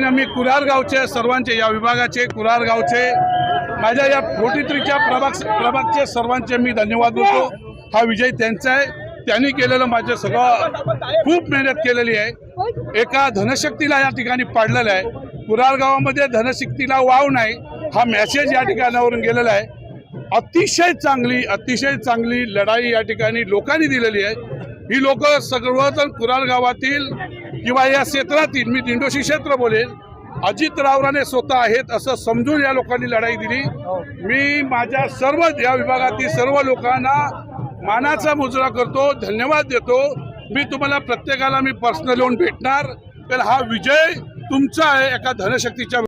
ठिकाणी आम्ही कुरार गावचे सर्वांचे, या विभागाचे कुरार गावचे, माझ्या या 43च्या प्रभागचे सर्वांचे मी धन्यवाद देतो। हा विजय त्यांचा आहे, त्यांनी केलेलं माझं सगळं खूप मेहनत केलेली आहे। एका धनशक्तीला या ठिकाणी पाडलेलं आहे। कुरार गावामध्ये धनशक्तीला वाव नाही हा मेसेज या ठिकाणावरून गेलेला आहे। अतिशय चांगली लढाई या ठिकाणी लोकांनी दिलेली आहे। ही लोक सर्वजण कुरार गावातील किंवा या क्षेत्रातील, मी दिंडोशी क्षेत्र बोलेल, अजितरावाने स्वतः आहेत असं समजून या लोकांनी लढाई दिली। मी माझ्या सर्व या विभागातील सर्व लोकांना मानाचा मुजरा करतो, धन्यवाद देतो। मी तुम्हाला प्रत्येकाला मी पर्सनल येऊन भेटणार, तर हा विजय तुमचा आहे एका धनशक्तीच्या